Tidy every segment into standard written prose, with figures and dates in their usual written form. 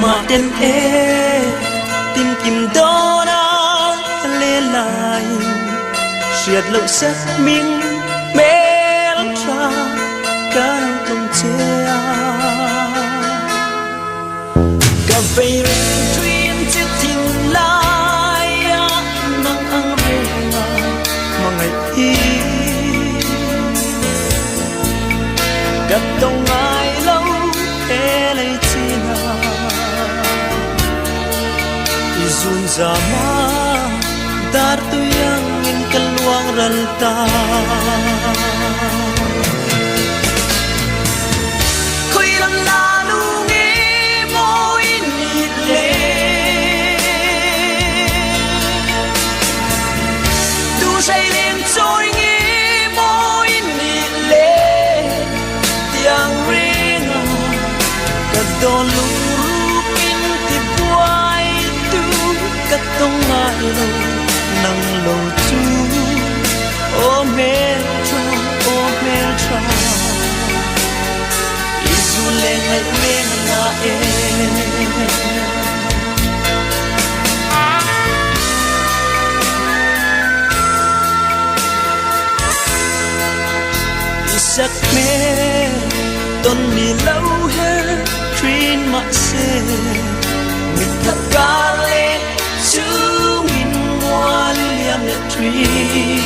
mà tên e tin kim đó đã lên lại siết lâu sắc mình mê ra cả tông che cà phê truyền chiếc thìn lai nắng ăn về mà ngày y cắt tông ai lâu e lấy Izun zama dar tu yang in keluang ralta Koi lam lalu nge mo ini le Tu say lên trôi nge mo ini le Tiang ringa kadon lupin ti buai Katong ngalo nang lo chu o meltra Izule ngai wenga e Isak me ton ni lâu he train ma se mit kale Chung in one liam the tree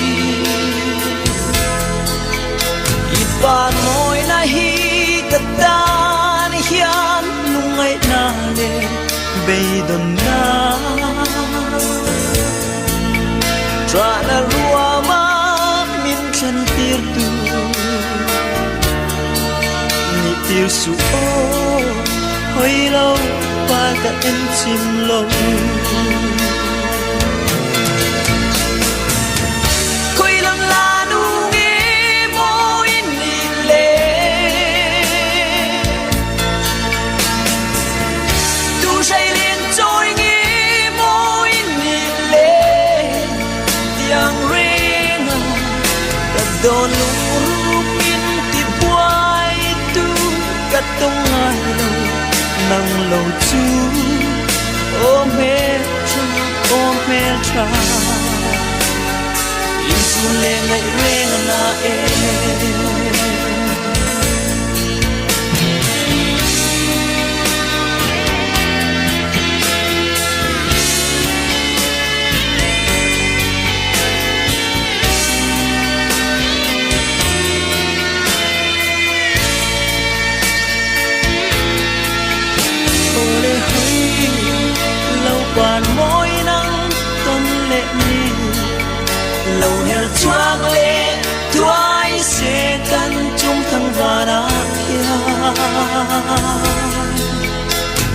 Ipan mo'y nahi katan hiyan Nungay na le beidon na Tra na ruama min chan tir tu Ni tir su o Hoy lâu ba ka en chim lâu Don lupin ti buai tu katong ngalo nang lo chu o meltra Izule ngai renga na e Quan môi nắng tôn lệ ni lâu heo choang lệ thoái sẽ căn chung thăng và đá kia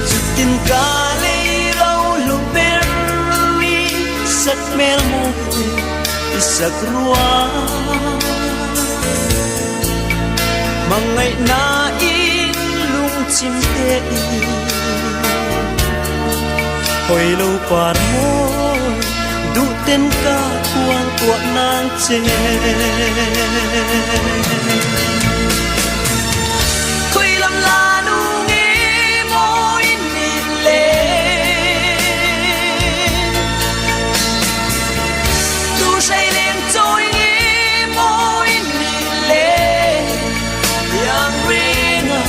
chút tin ca lệ lâu lúc berry sắc mel môi sắc rua mà ngày na in lung chim tê Hồi lâu quan môi đủ tên ca quang của nàng chê Khôi lâm la nu nghe môi nịt lên Tu say lên trôi nghe môi nịt lên Yang ringa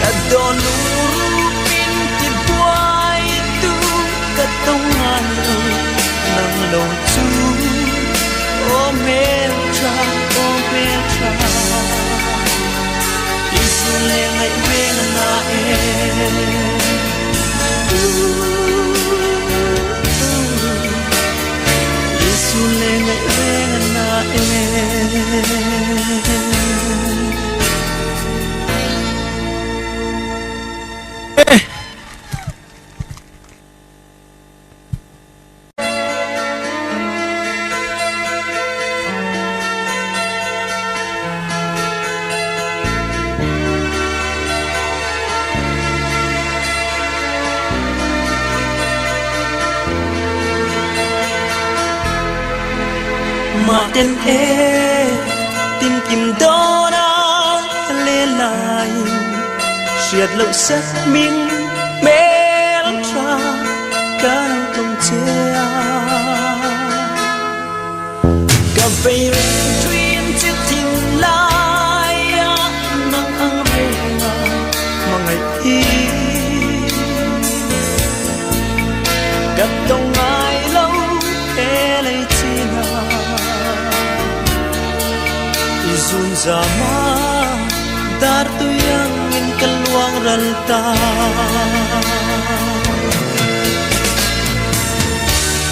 Cả đồn Katong ngalo nang lo chu o meltra Izule ngai wenga na e Izule ngai wenga na mà tên e tin kim đó đã lên lại siết lâu sắc mình mel tra cao tông chia cà phê truyền chiếc thình lai nắng ăn rèn mà ngày y cắt tông ai lâu e lấy chi na izun zama dar tu yang in kaluang ralta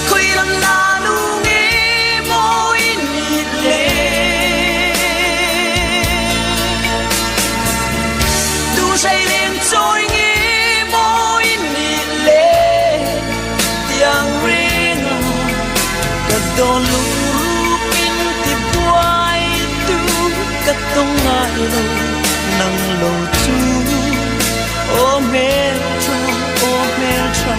koi lam la lu nge moi ni le tu say lên trôi nge moi ni le tiang ring ka don lu pin ti buai tu ka tong ai lo nang lo chu o mel tra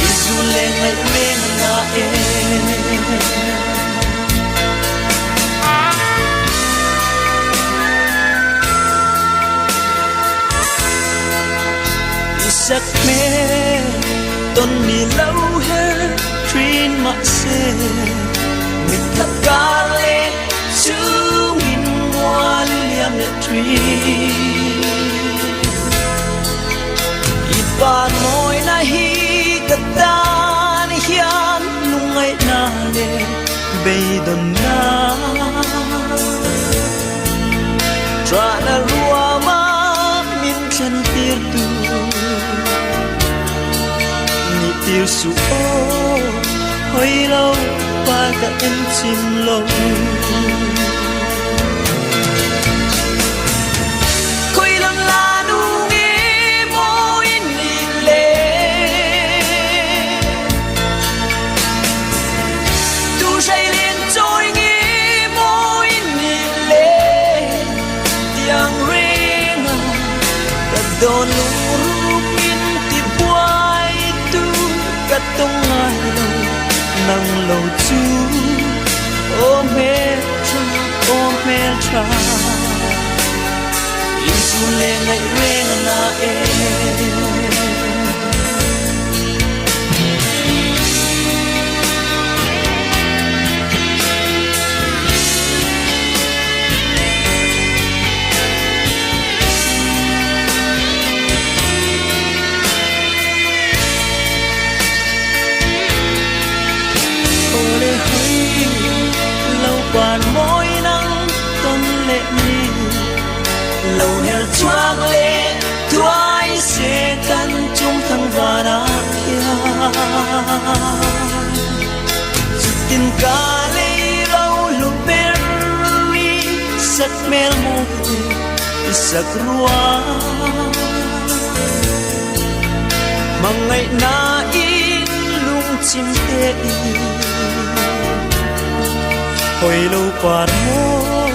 isu le ngai men na e isak me ton mi lâu he trin ma se mit lap ka le chu min one liam le tree ipan moi na hi katan hian lungai na le beidon na tra na ruama min chen tir tu ni tir su o hoi lâu pa ka en chim lo don lu pin ti buai tu ka tong ai lo nang lo chu o mel tra isu le ngai ren na e quan môi nắng ton lệ mi lâu heo choang lệ thoái sẽ căn chung thăng và na kia tin ca lê lâu lu berry sắc mel môi sắc rua mà ngày na in lung chim tê hồi lâu quan môi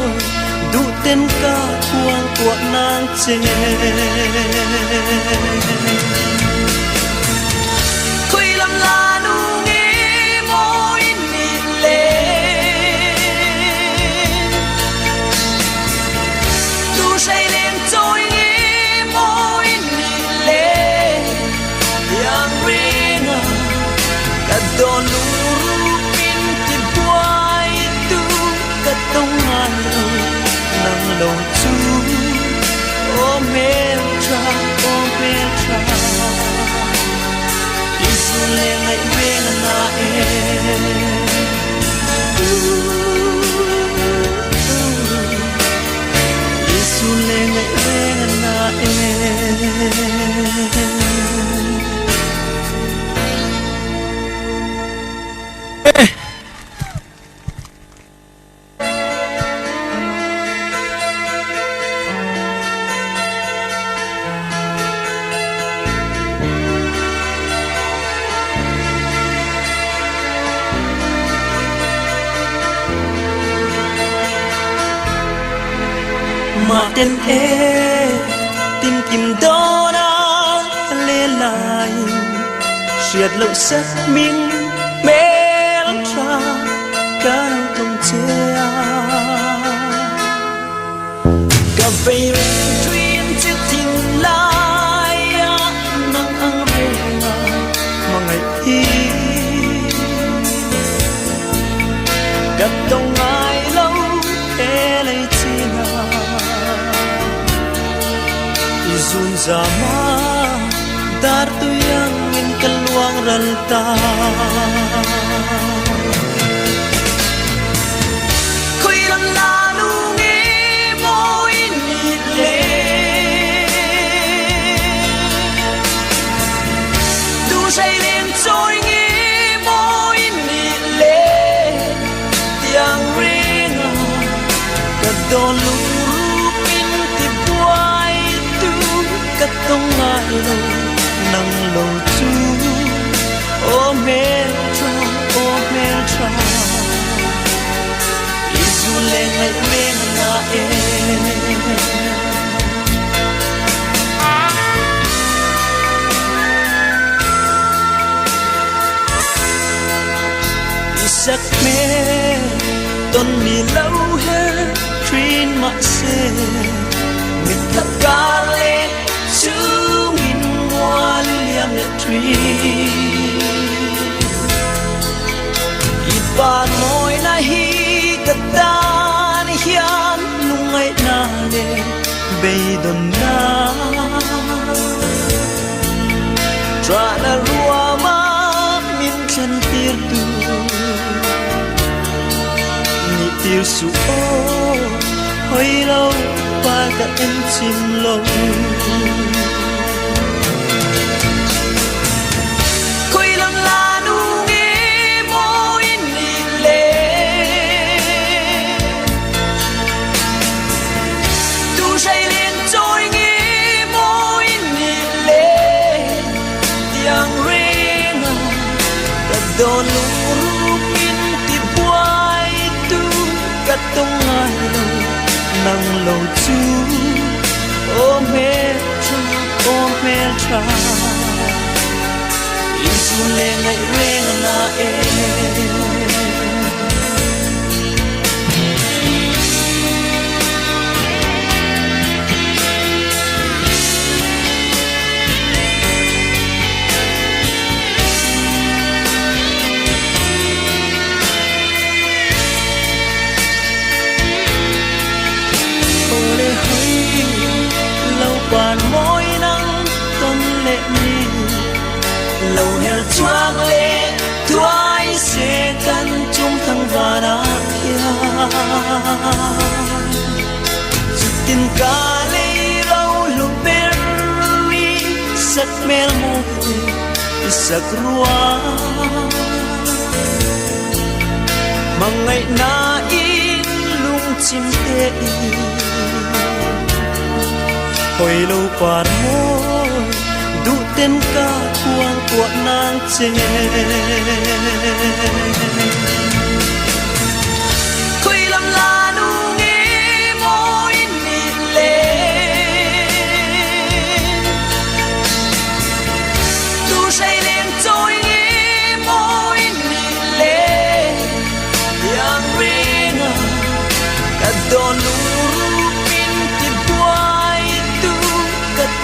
đủ tên ca cuang của nàng chê khơi lâm la nu nghe môi nị lệ tu say lên trôi nghe môi nị lệ yang ring cả đồn lu tông ai lo nang lo chu o mel tra isu le ngai ven na e isu le ngai ven na e mà tên e tìm kiếm đó đã lê lại siết lâu sắc mình mê tra cao tông chia cà phê truyền chiếc thình lai izun zama dar tu yang in kaluang ralta koi lam la nu nge moi ni le tu say lên trôi nge moi ni le yang ring ka don lu pin ti buai tu ka tong ngai lo nang lo chu o mel tra isu le ngai me na e isak me ton mi lâu hết trin ma se mit thap ka le chu min wal liam le tri ipa noi na hi ka ta ni hian lungai na le be don na tra na ruwa ma min chen tir tu ni tir su o hoi lâu ba ka en chim lâu koi lam la nu nge moi ni le tu say lên trôi nge moi ni le yang ring ka don lu pin ti buai tu ka tong ngai lo nang lo chu o me tra isu le ngai reng na e bàn môi nắng tâm lệ mi lâu heo choang lệ thoái sẽ căn chung thăng và đã kia chút tin cả lệ lâu lúc berry sắc mel môi sắc rua mà ngày na in lung chim tê hồi lâu qua môi đủ tên ca quang của nàng chê khơi làm la nu nghe môi nị lệ tu say lên trôi nghe môi nị lệ yang ring cả đòn lu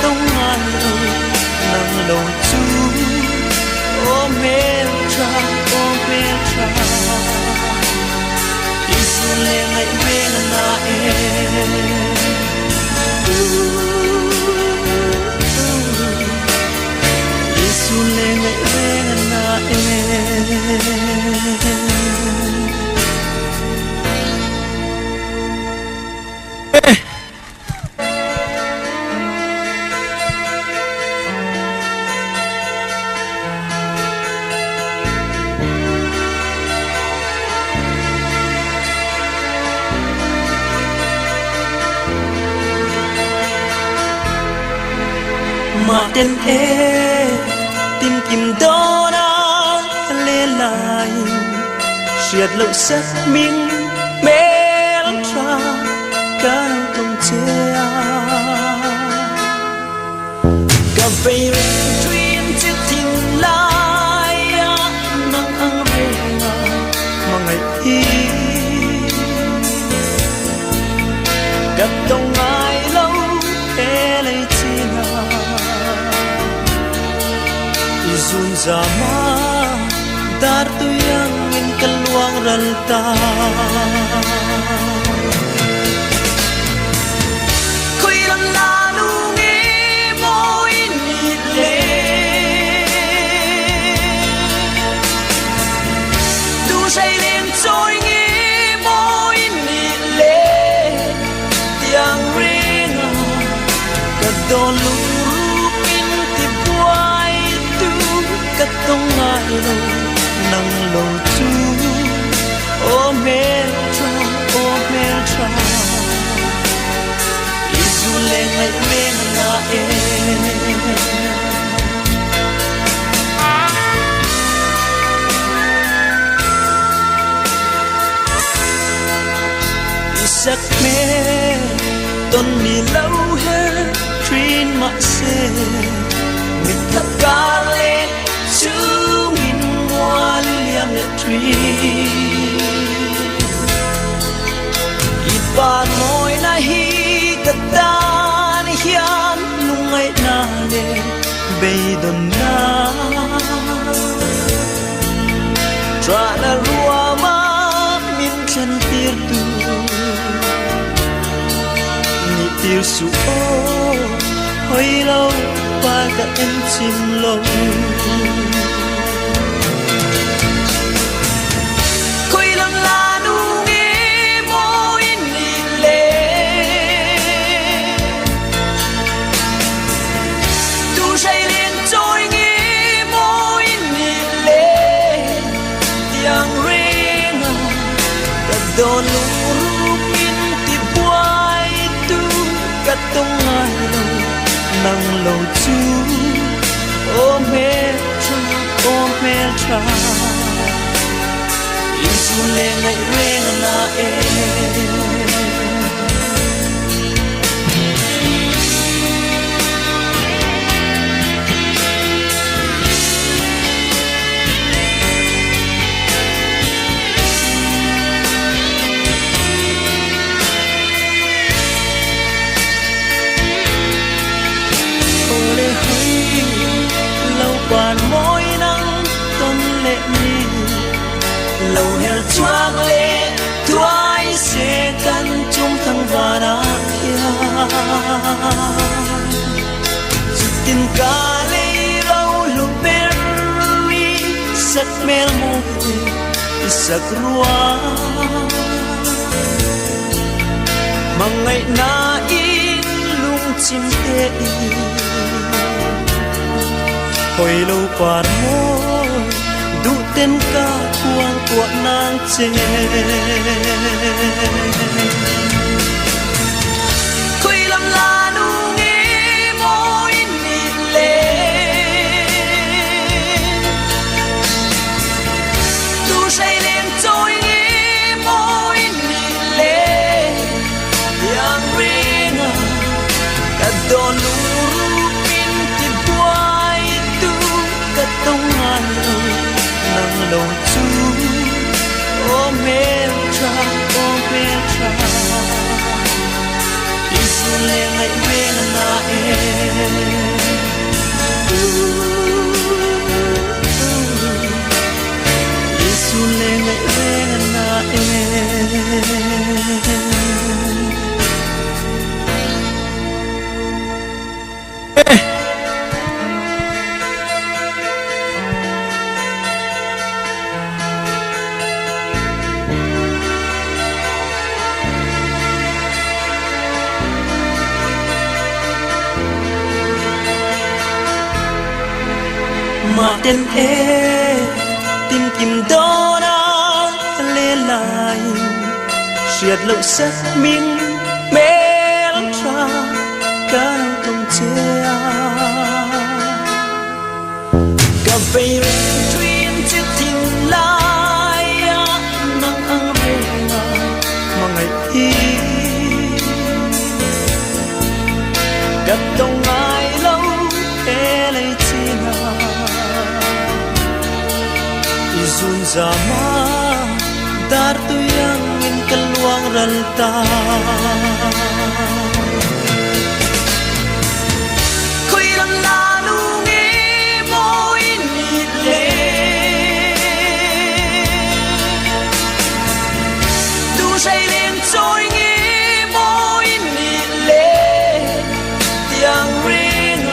tông ngai lo nang lo chu o mel tra isu le ngai me na e isu le ngai me na mà tên e tìm kiếm đó đã lên lại siết lâu sắc miếng mê lắm tra cả tông che cà phê chuyên chiếc thình lai nắng ăn về mà ngày thi cắt tông ai lâu e lấy izun zama dar tu yang in kaluang ralta koi lam la nu nge đồn lũ pin thì quay tu cất tông ai lâu nắng lâu chú ô mê tra isu lên lại bên na sắc mê tôn mi lâu hết trin mà xe mình thắp ca lên chú mình hoa liam lệ trin ít ba nói na hi cất ta ni hian lung ngay na lệ bay đồn na tra na rua ma min chân tiệt tu tiêu su ô hơi lâu và cả em chim lâu khơi lăng la nu nghe môi nị lệ tu say liền trôi nghe môi nị lệ tiếng ring cả đồn tung ai lâu nắng lâu chú ôm mê tra isu lên ngày ren na bàn môi nắng tôn lệ mi lâu heo choang lệ thoái xe căn chung thăng và đá tin ca lê lâu lục berry sắc mel môi sắc rua mà ngày na in lung chim tê hồi lâu qua môi đủ tên ca quang của nàng chê khơi làm la nu nghe môi nị lệ tu say lên trôi nghe môi nị lệ yang rina cả đồn lũ tông ai lâu nắng lâu chú ô mê tra isu lên lại bên na isu lên lại bên na mà tên tìm kiếm đó đã lên lại siết lâu sắc mình mê lắm tra cả tông che cà phê chuyên chiếc thình lại nắng ăn về mà ngày thi cắt tông ai lâu e lấy chi nào Izun zama dar tu yang in keluang ranta Koi lam la nu nge môi nị lệ Tu say lên trôi nge môi nị lệ Tiếng ring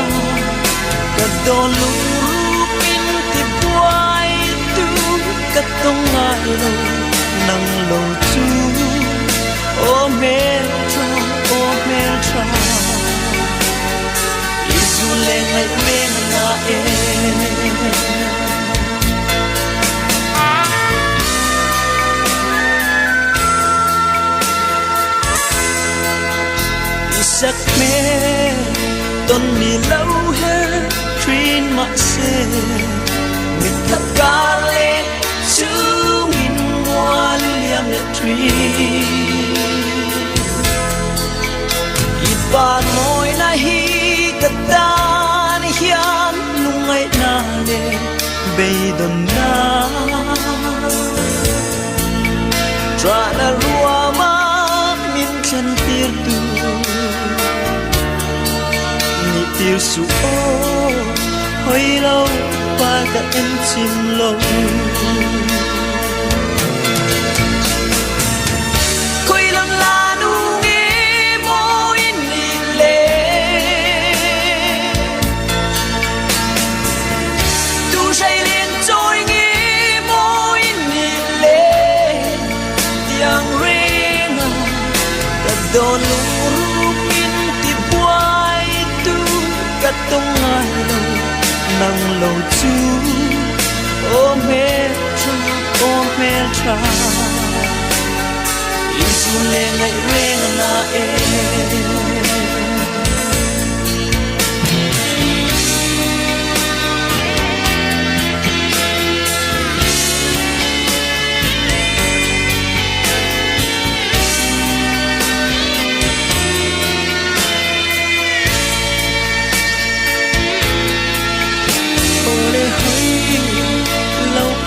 Cả đồn lũ tông ai lâu nắng lâu chú ô mê tra tôn mi lâu hết trin mà xe người thấp ca lên chữ nghìn hoa liam lệ trin ít ba nói na hi kata ni hian nung ai na le bay don na tra na rua ma min chân tir tu ni tir su o hoi lâu ba ka em chim lâu khoi lam la nu nge moi ni le tu say liên trôi nge moi ni le yang ring ka don lu min ti buai tu ka tong ai lo nang lo chu ôm hết cha isu le ngai reng na e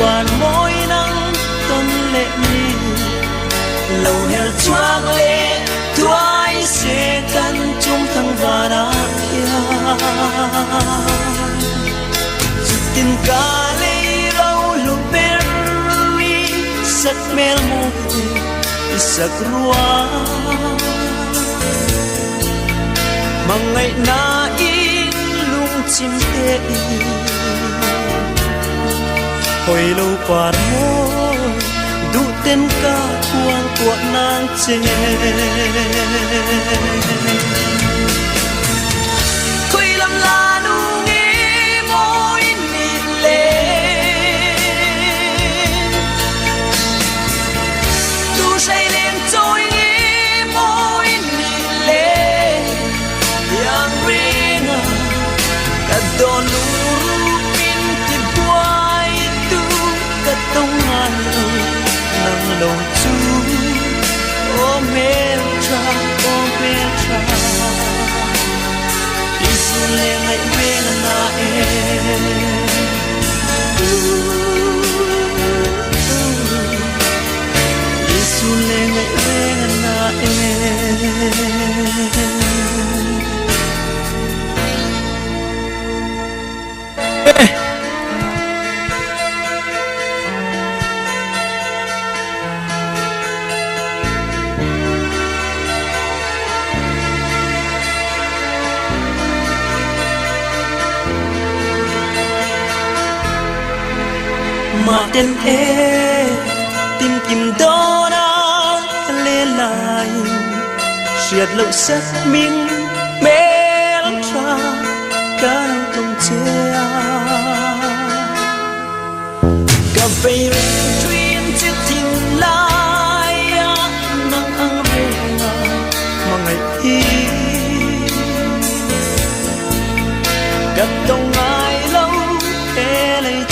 bàn môi nắng tôn lệ mi lâu heo choang lệ thoái sẽ căn chung thăng và đã chút tình ca lệ lâu lúc bên mi sắc mel mô sắc rua mà ngày na in lung chim tê hồi lâu qua môi đủ tên ca quang của nàng chê khơi làm la nu nghe môi nịt lệ tu say lên trôi nghe môi nịt lệ yang ring cả đòn lu tông ai lâu nang lâu chú ôm hết cha isu le ngai ve na e isu le ngai ve na mà tên e tìm kiếm đó đã lên lại siết lâu sắc mình mê lắm ra cả tông che cà phê chuyên chiếc thình lại nắng ăn về mà ngày thi cắt tông ai lâu e lấy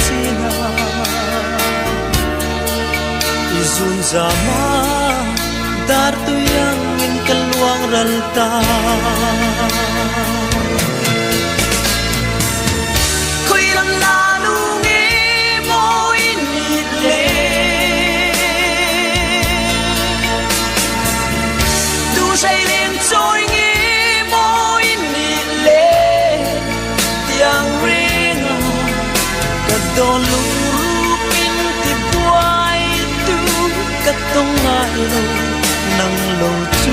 Zun zama dar tu yang in keluang ranta khoi lam la nu nge moi nịt lệ tu say lên trôi nge moi nịt lệ yang ring cả đòn lu tông ai lâu nang lâu chú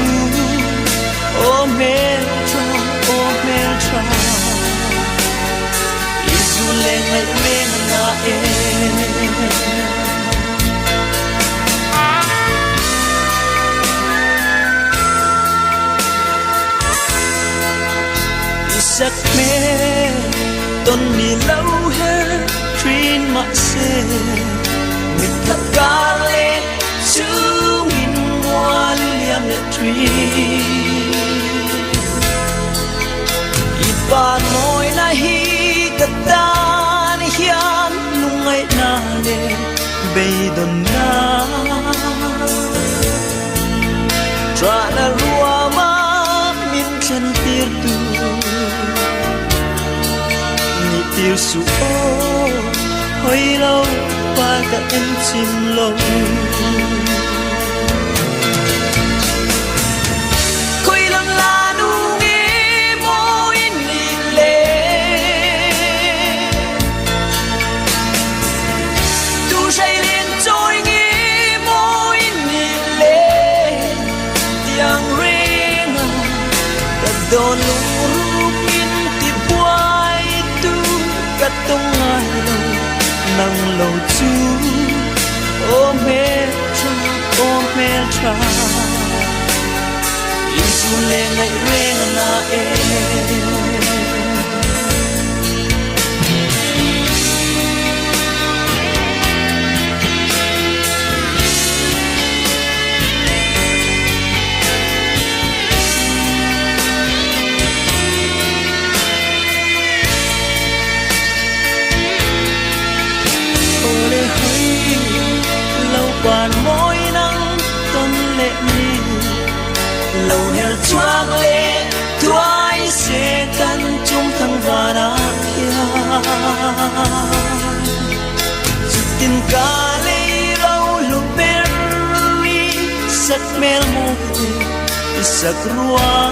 ôm hết cha isu le ngai ve na e isak me tôn mi lâu hết trin mà xe người thấp ca lên chữ nghìn hoa liam lệ trin Ipan mo'y nahigatan yan nung ay nale beidon na tra na ruama minsan tirtu ni tirsu o hoy lâu pagka en chim lâu Don lurupin ti buhay tu katong ayaw ng lâu chu o metra isule ngay ren na Quan môi nắng tôn lệ mi lâu heo choang lệ thoái sẽ căn chung thăng và đá kia chút tin ca lê lâu lúc bên mi sắc mel mô sắc rua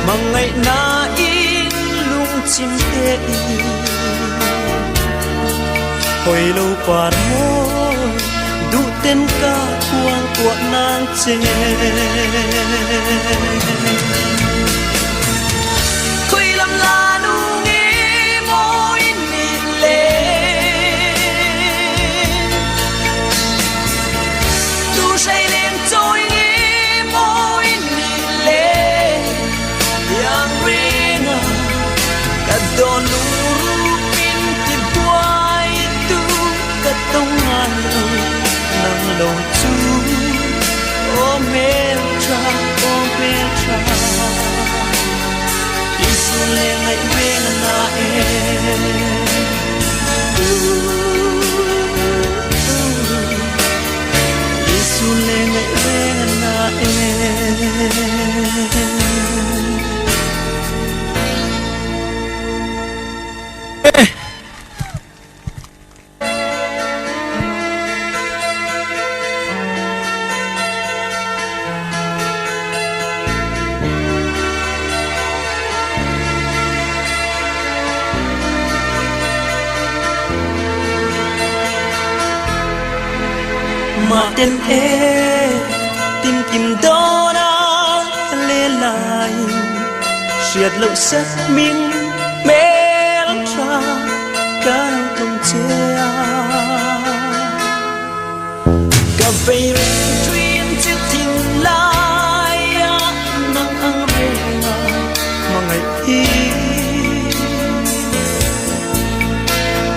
mà ngày na in lung chim tê hồi lâu qua môi đủ tên ca quang của nàng chê khơi làm là nu nghe môi nịt lên tu say lên trôi nghe môi nịt lên yang riêng cả đòn lũ tông ayaw ng lâu chu o metra isule ngay ren na isule ngay ren na mà tên tim kim đó đã lê lại triệt lâu sắc mình mê lắm ra cả không che cà phê truyền chiếc tình lại nắng ăn về mà ngày thi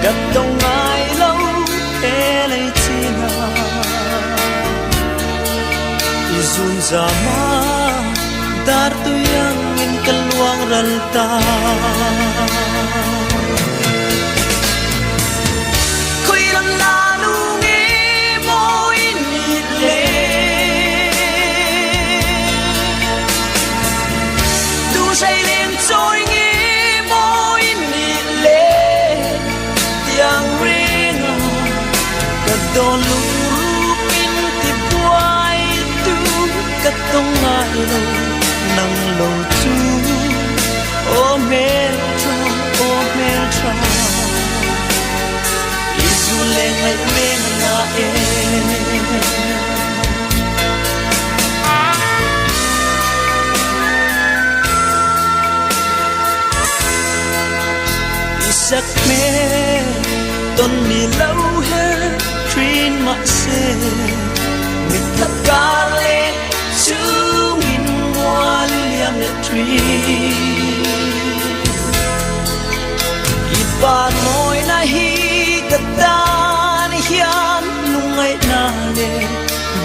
cắt tông ai lâu e lấy chi nào Izun zama dar tu yang in keluang ralta Koi lam lalu nge moi ni le Tu say lên trôi nge moi ni le Yang ring ka don lu tông ayaw ng lâu chu o metra isule ngay ren na isak me ton ni lâu he trin ma se mit thap ka le chung in one liam the tree ipan mo'y nahigatan yan nung ay nale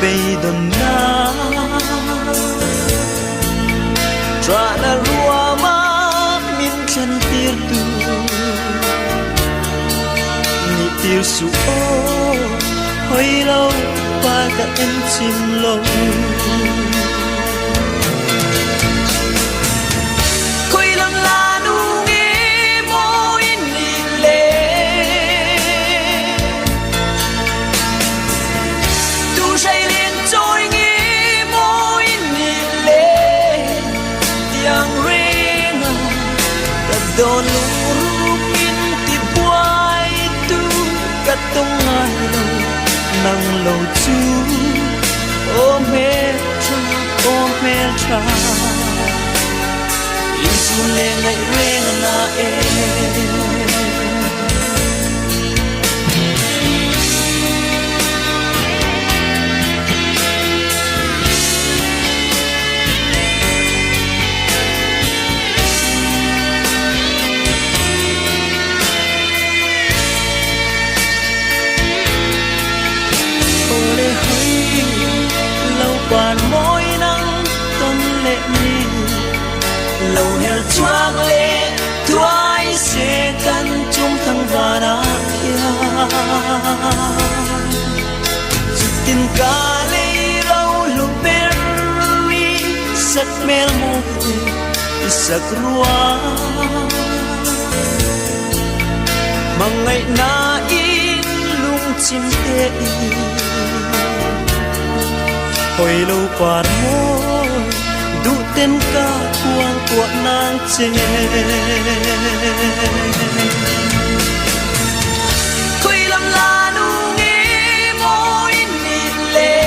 beidon na tra na rua ma min chen tir tu ni tir su o hoi lâu pa ka en chim lo khoi lam la nu nge mo in ni le tu say liên trôi nge mo in ni le yang ring ka don lu min ti buai tu ka tong ai lo nang lo chu o me tra isu le ngai ring na e bàn môi nắng tâm lệ mi lâu heo choang lệ thoái sẽ căn chung thăng và đã chụp tin cả lệ lâu lúc bên mi sắc mel môi sắc rua mà ngày na in lung chim tê hồi lâu quạt môi đủ tên ca cuồng của nàng chê khơi lâm la nu nghe môi nịt lệ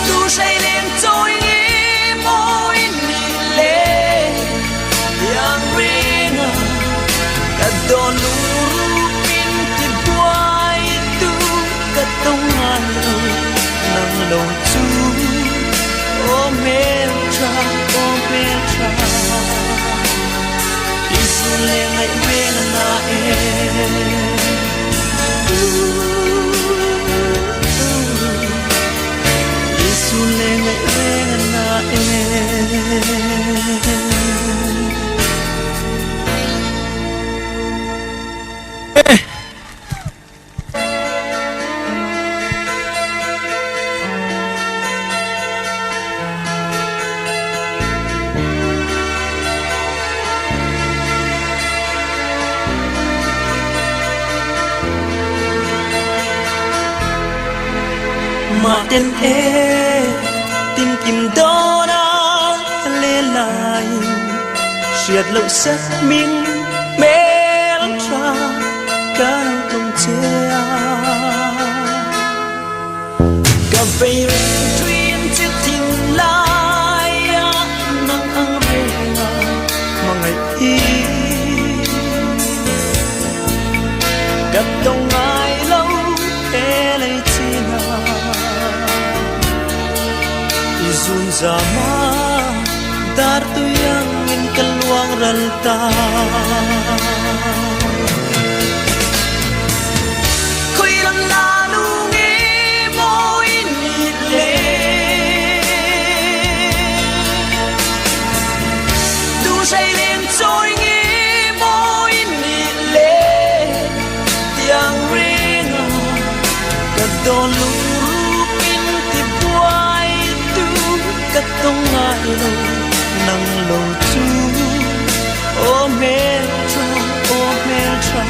tu say lên trôi nghe môi nịt lệ yang ring cả đòn lu tông ai nang lo chu o me tra isu le ngai me na e isu le ngai me na mà tên e tìm kiếm đó đã lên lại siết lâu sắc miếng mê lắm tra cả tông che cà phê chuyên chiếc thình lai nắng ăn về mà ngày thi cắt tông ai lâu e lấy Zun zama dar tu yang in keluang ranta khoi lam la nu nge môi nịt lệ tu say lên trôi nge môi nịt lệ yang ring cả đòn lu tông ai lo nang lo chu o me tra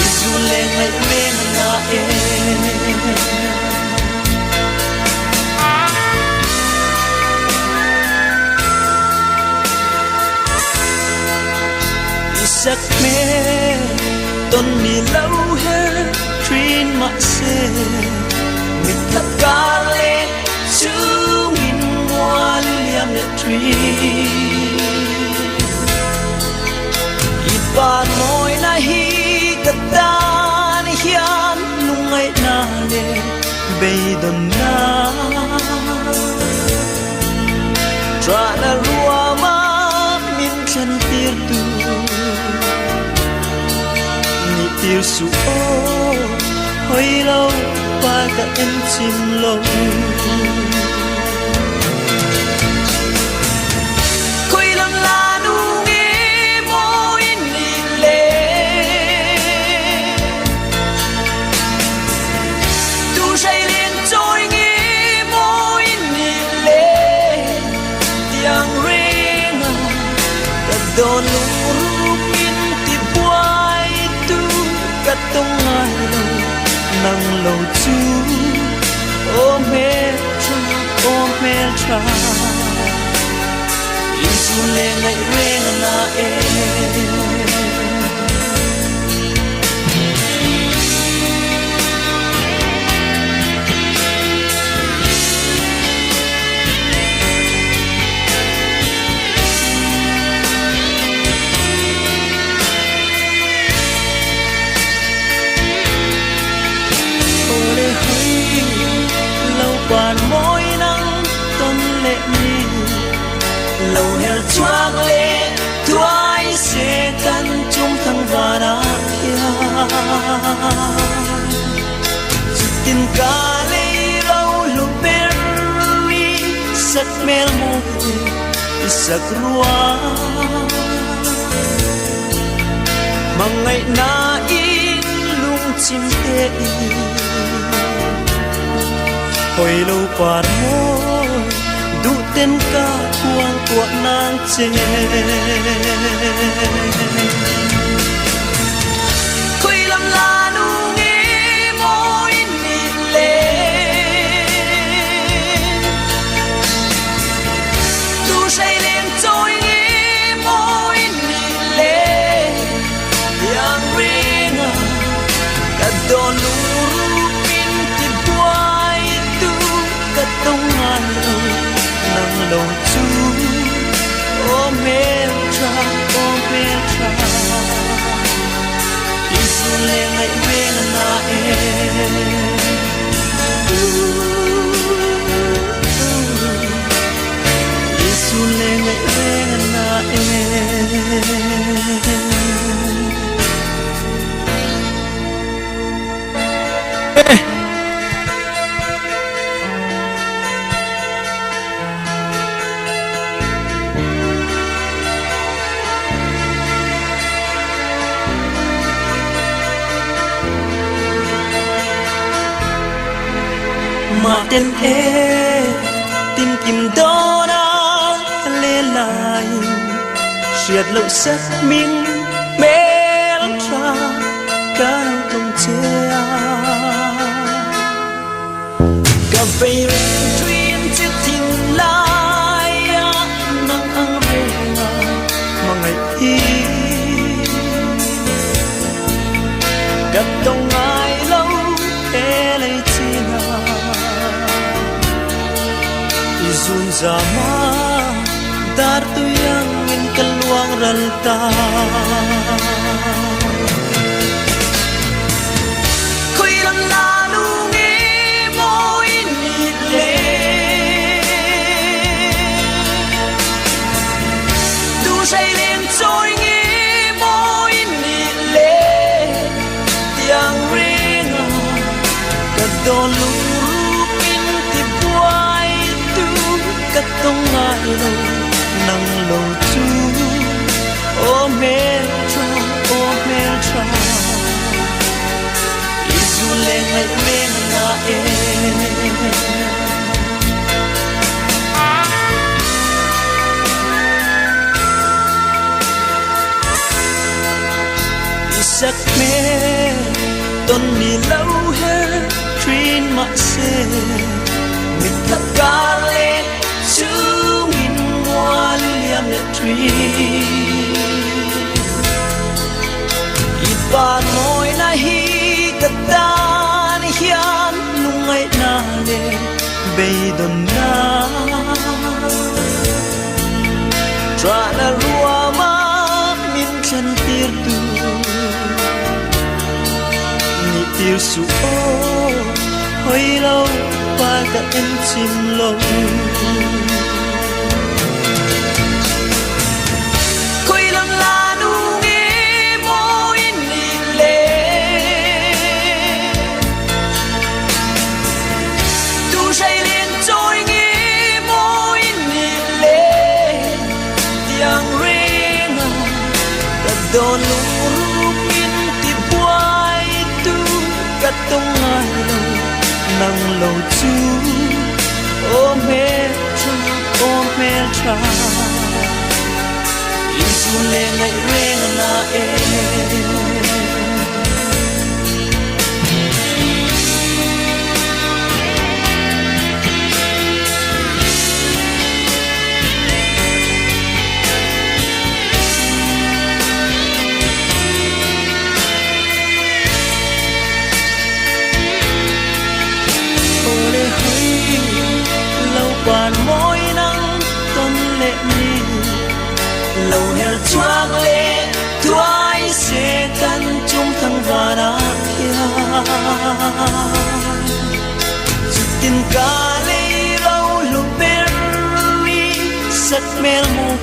isu le ngai me na e isak me ton mi lâu he trin ma se mit tất cả lên chú min hoa liam lệ tree ipan môi na hi katan hian lungai na le beidon na tra na rua ma min chen tir tu ni tir su o hoi lâu pa ka en chim lo khoi lam la nu nge mo in ni le tu say liên trôi nge mo in ni le tiếng ring ta don lu tung ai lâu nang lâu chú ôm mẹ cha Isu le ngai ren na bàn môi nắng tôn lệ mi lâu heo choang lệ thoái sẽ căn chung thăng và đã kia tin cả lệ lâu lúc bên mi sắc mel môi sắc rua mà ngày na in lung chim tê hồi lâu qua môi đủ tên ca quang của nàng chê khơi làm la nu nghe môi nị lệ tu say lên trôi nghe môi nị lệ yang ring cả đồn lu tung ai lâu nang lâu chú ôm mẹ cha Isu le ngai ren na Isu le ngai ren na mà tên tin kim đó đã lê lại siết lâu sắc mình mê tra cao tông chê cà phê chuyên chiếc thình lại nắng ăn về mà ngày y cắt tông ai lâu e lấy chi nào Izun zama dar tu yang in kaluang ralta khoi lam la nu nge mo in ni le tu say lên trôi nge mo in ni le yang ring cả đồn lu tung ai lâu nang lâu chú ôm mẹ cha Isu le ngai ren na Isak me ton ni lâu he train ma se mit thap ka le chú min ngoan liam lệ truy ít ba môi na hi cất ta ni hian lung ngay na lệ bay đồn na tra na rua ma min chân tir tu ni tir su o hồi lâu qua cả em chim lâu khoi lam la nu nghe mo in ni le nang lâu chú ô mê tra Isu le ngai reng na bàn môi nắng tuần lệ mi lâu heo choang lệ thoái sẽ căn chung thăng và đã kia chút tin cả lệ lâu lúc bên mi sắc mel môi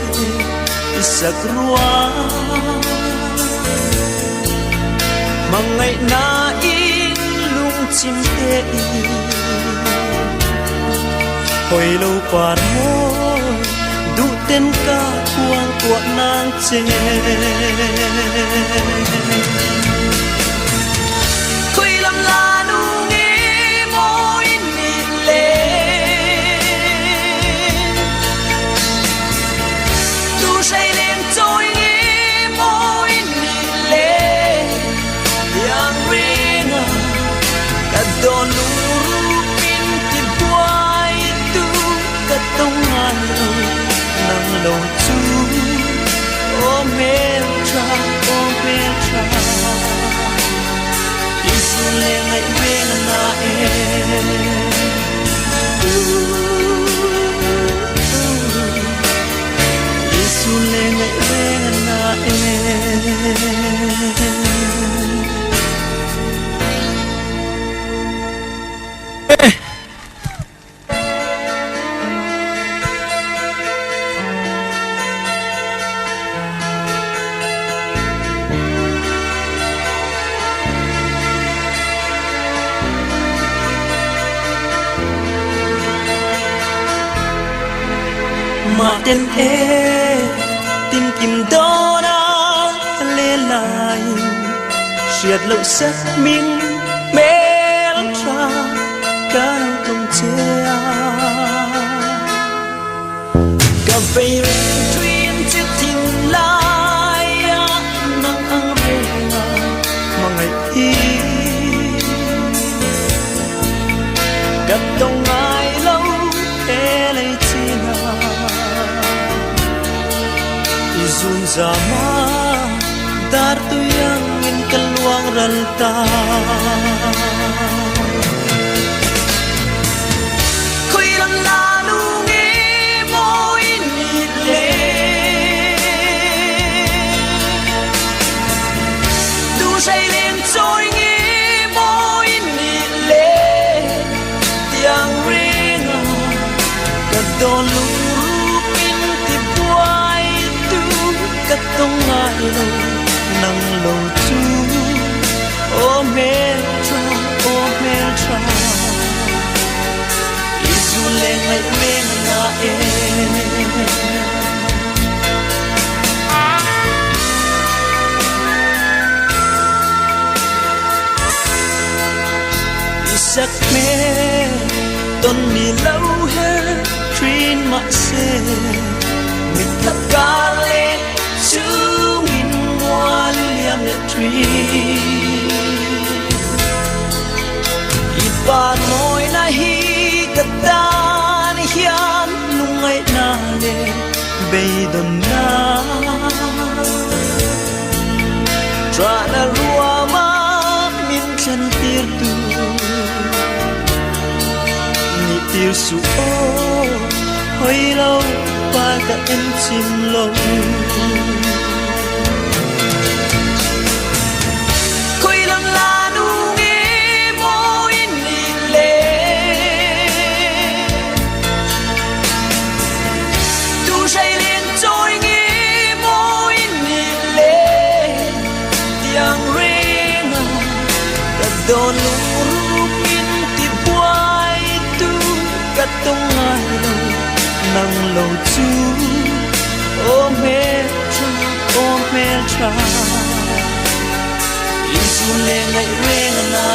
sắc rua mà ngày na in lung chim tê hồi lâu quản môi đủ tên ca quang của nàng chê khơi làm là nu nghe môi nịt lệ tu say lên trôi nghe môi nịt lệ yang rina cả đồn nang lâu chú ô mê tra Isu le ngai reng na Isu le ngai reng na mà tên tin kim đó đã lên lại triệt lộ sắc minh mê tra cả tông chia cà phê truyền chiếc tin lại nắng ăn về mà ngày thi gặp tông ai lâu để lấy chi nào Izun zama dar tu yang in keluang ranta Koi lang lalu nge mo ini le Tu say lên trôi nge mo ini le Tiang ringa kadon lupin ti buai Katong ngai lâu nang lâu chú ô mê tra Isu le ngai reng na Isak me ton mi lâu he trin ma se mit tap ka le chung in one liam le tree ipan moi na hi katan hian lungai na le beidon na tra na ruama min chan tir tu ni tir su o hoi lâu ba ta em chim lâu Khoi lang la nu nghe mo ini le Tu say lên trôi nghe mo ini le Tiang reng cả đồn luru min ti buai tu cả tông ai lâu nang lâu chú ô mê tra Isu le ngai reng na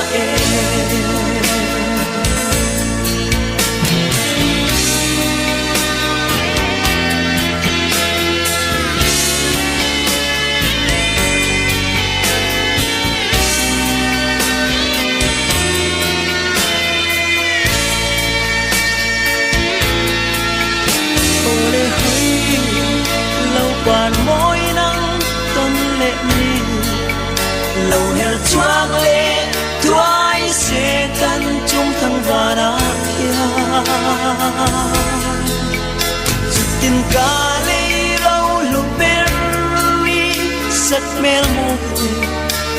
cả lấy rau lục berry sắc mel mô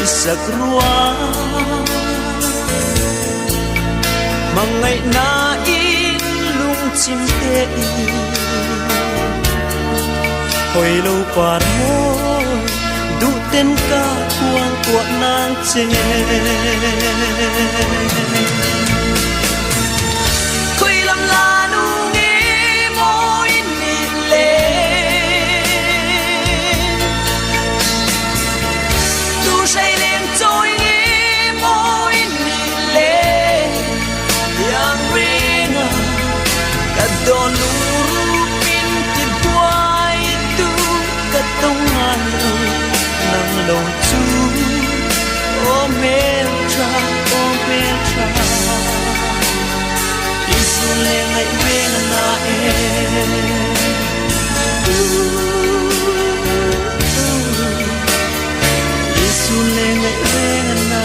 sắc rua mà ngày na in lung chim tê hồi lâu qua môi đủ tên ca cuang của nàng chê khơi làm la nu nghe môi nị lệ tu say lên trôi nghe môi nị lệ yang ring cả đòn lũ pin thì quay tu cả tông mai nang lâu chu ô mê tra isu le ngai wen na isu le ngai wen na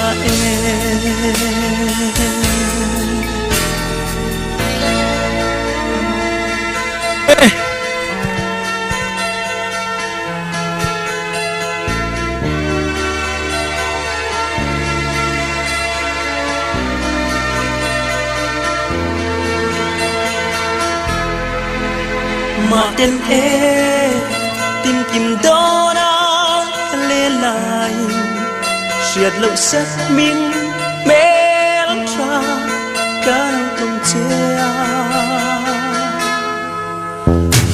mà tên tin kim đó đã lê lại siết lâu sắc minh mê tra cao tông che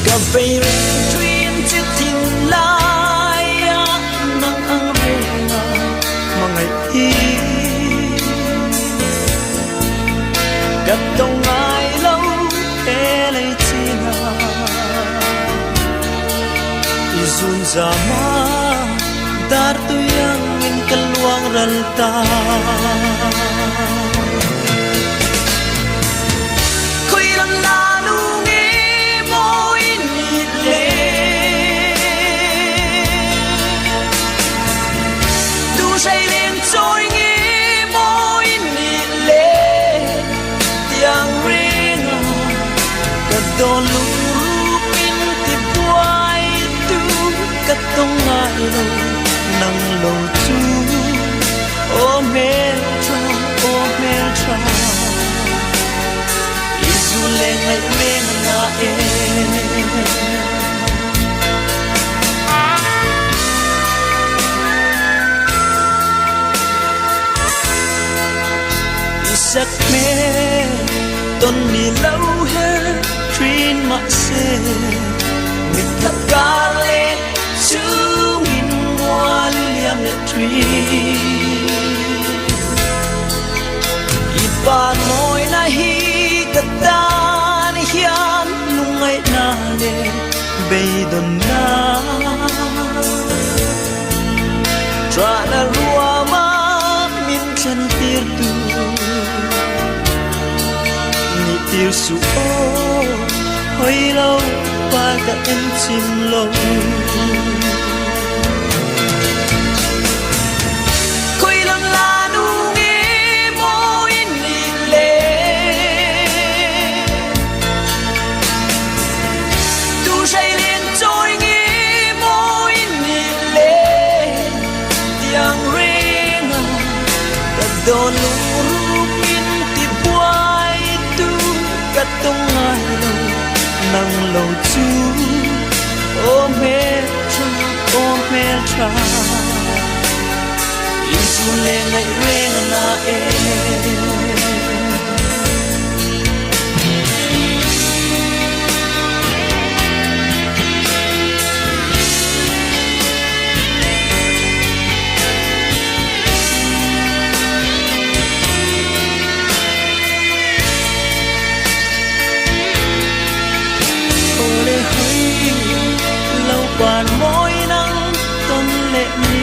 cà phê truyền chiếc tin lại nắng ăn về mà ngày y cà tông ai lâu để lấy Zun zama dar tu yang in keluang ralta khơi làm la nu nghe môi nị lệ tu say lên trôi nghe môi nị lệ tiếng ring cả đôi lũ tông ai lâu nang lâu chu ô mê tra isu le ngai wen na isak me ton ni lâu he train ma se mit thap ka le chung in hoa liam le tree ipan moi na hi katan hian lungai na le beidon na tra na rua ma min chan tir tu ni tir su o hoi lâu qua cả em chim lâu khơi làm la nu nghe môi nị lệ tu say lên trôi nghe môi nị lệ tiếng ring cả đôi lũ pin thì quay tu cả tông ai lâu nang lâu chu ô mê tra isu le ngai wen na quan môi nắng tôn lệ mi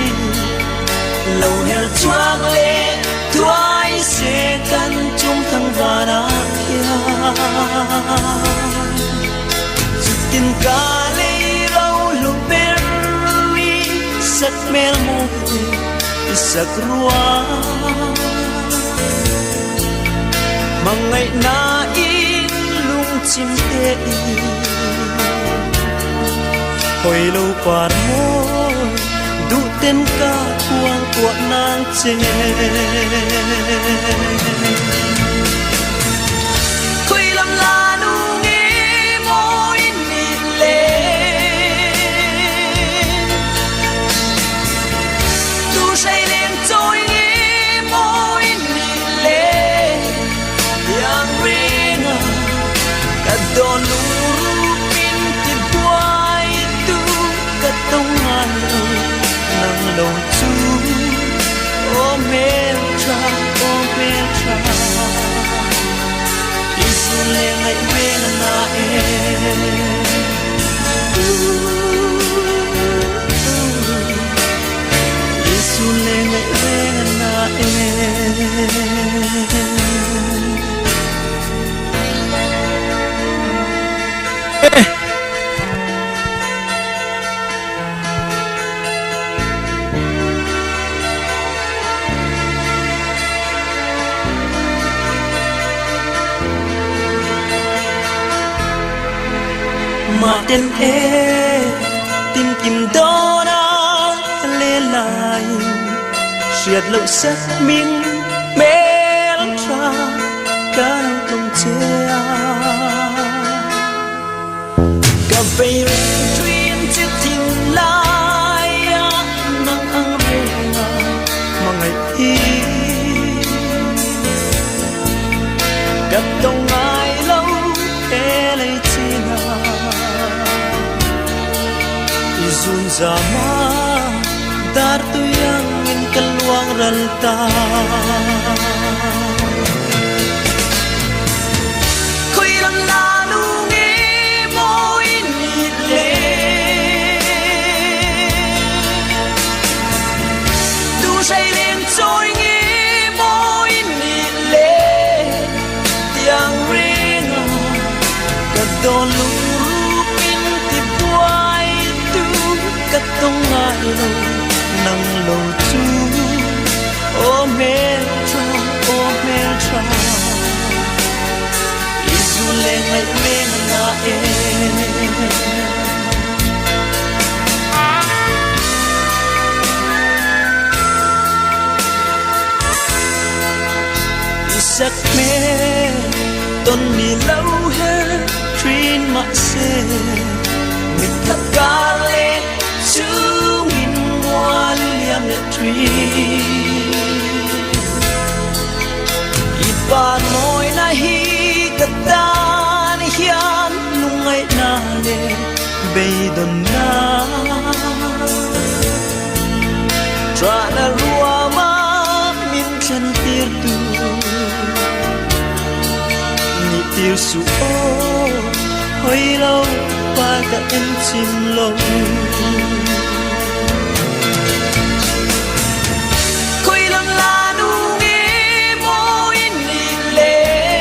lâu heo choang lệ thoái sẽ căn chung thăng và na tin ca lê rau lục berry sắc mel mô sắc rua mà ngày na in lung chim tê hồi lâu qua môi đủ tên ca quang của nàng chê khơi lâm la nu nghe môi nịt lệ tu say lên trôi nghe môi nịt lệ yang rina cả đòn lũ pin thì quay tu cả tông ngang nang lâu chu ô mê tra isu le ngai me na isu le ngai me na mà tên tin kim đó đã lên lại siết lâu sắc mình mến tra cả lòng che cà phê truyền chiếc tin lại nắng ăn về mà ngày thi gặp đông ai lâu để lấy chi nào Izun zama dar tu yang in keluang renta Koi lam lalu nge mo ini le Tu say lên trôi nge mo ini le Tiang ringa kadon lu tông ai lâu nang lâu chu ô mê tra isu le ngai me na isak me ton ni lâu he trin ma se mit thap ka le chú nghìn hoa liam lệ tree ít ba nói na hi cất ta ni hian nung ngày na le bay don na tra na rua ma min chân tir tu ni tir su o hồi lâu qua cả em chim lâu khơi lâm la nu nghe môi nịt lệ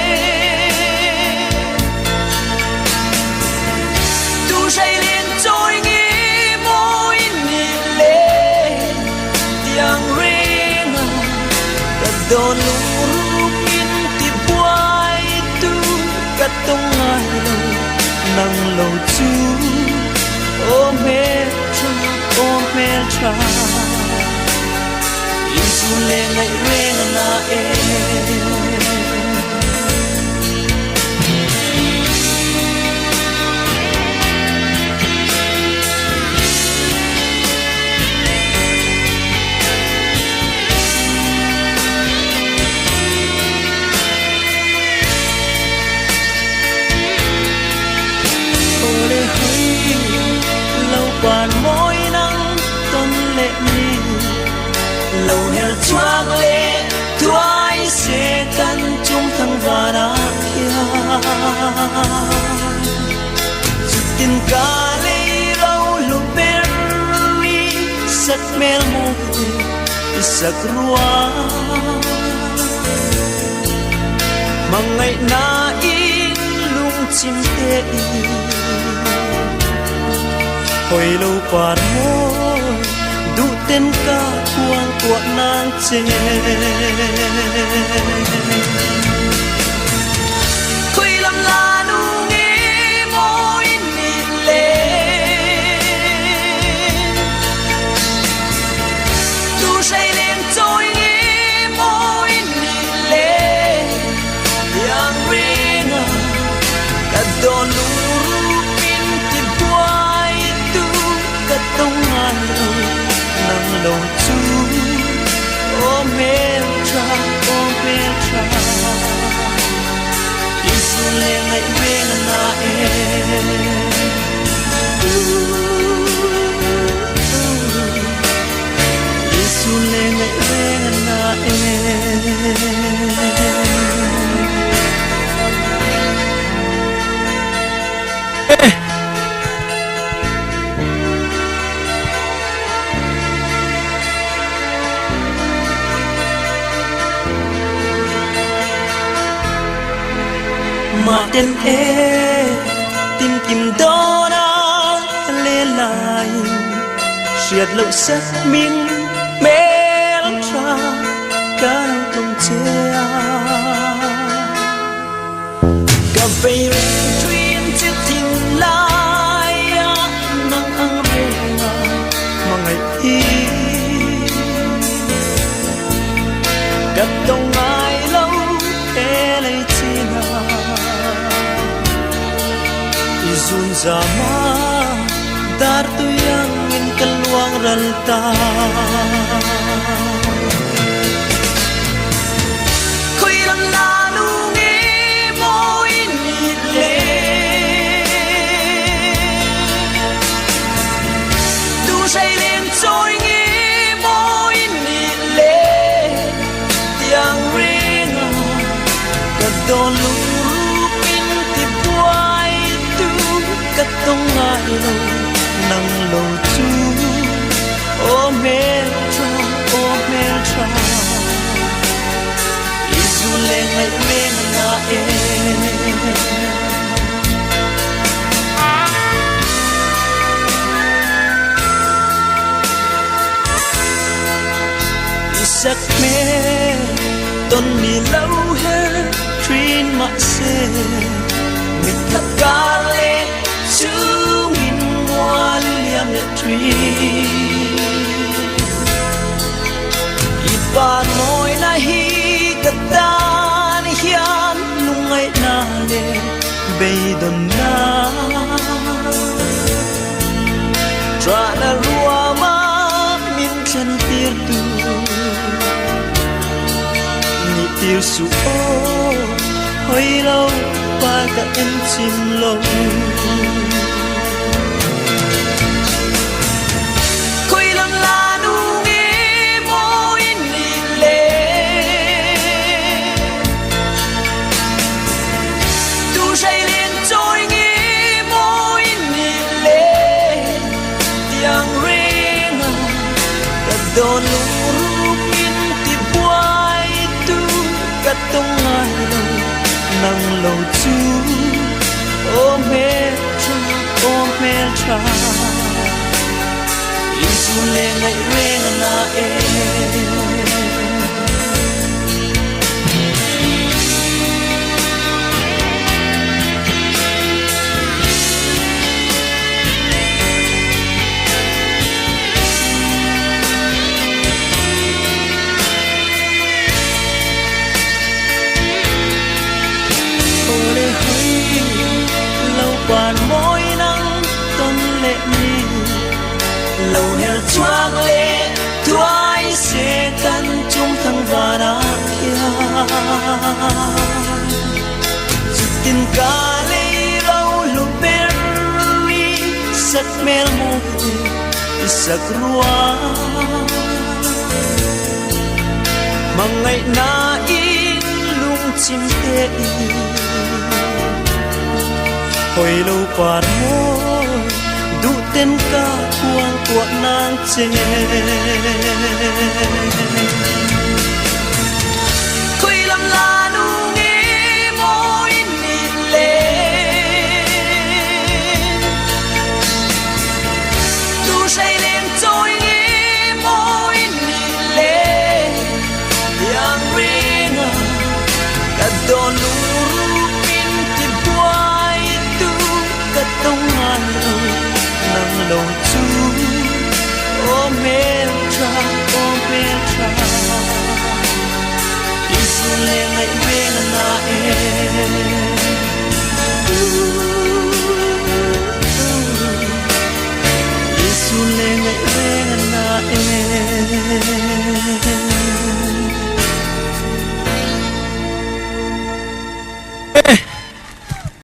tu say lên trôi nghe môi nịt lệ tiếng ringa cả đòn lũ pin thì quay tu cả tông ai lâu nang lâu chu ô mê tra isu le ngai re na Quan môi nắng tôn lệ mi lâu heo choang lệ thoái xe căn chung thăng và đá kia chút tin ca lê lâu lục berry sắc mel môi sắc rua mà ngày na in lung chim tê hồi lâu qua môi đủ tên ca quang của nàng chê khơi lâm la nu nghe môi nịt lệ đòn lũ pin thì quay tu cất tông ai đâu nắng đầu chú ô mê tra Isu le ngai ve na Isu le ngai ve na mà tên tin kim đó đã lên lại siết lâu sắc miếng mê tra cao tông che cà phê chuyên chiếc thình lai nắng ăn về mà ngày thi cất tông ai lâu thế lấy chi nào Izun zama dar tu yang in kaluang ralta Koi lam la nu nge mo in le Tu say lên trôi nge mo in le Tiang ring Kad don lu cất tông ai lâu nắng lâu chú ô mê tra Isu le ngai ve na Isak me ton mi lâu he trin ma se mi thap ka le chú min hoa liam le tree ipan moi na hi katan hian lungai na le beidon na tra na rua ma min chen tir tu ni tir su o hoi lâu ba ka en chim lâu Don lũ pin thì quay tu cất tông ai lâu nắng lâu chú ôm mê tra Isu le ngai ve na Quan môi nắng tôn lệ mi lâu heo choang lệ thoái sẽ căn chung thăng và đá kia chút tin ca lê lâu lúc bên mi sắc mel mô sắc rua mà ngày na in lung chim tê hồi lâu qua môi đủ tên ca quang của nàng chê khơi làm la nu nghe môi nị lệ tu say lên trôi nghe môi nị lệ yang ring cả đòn lũ tông ai lâu nắng lâu chú ô mê tra Isu le ngai ve na ngày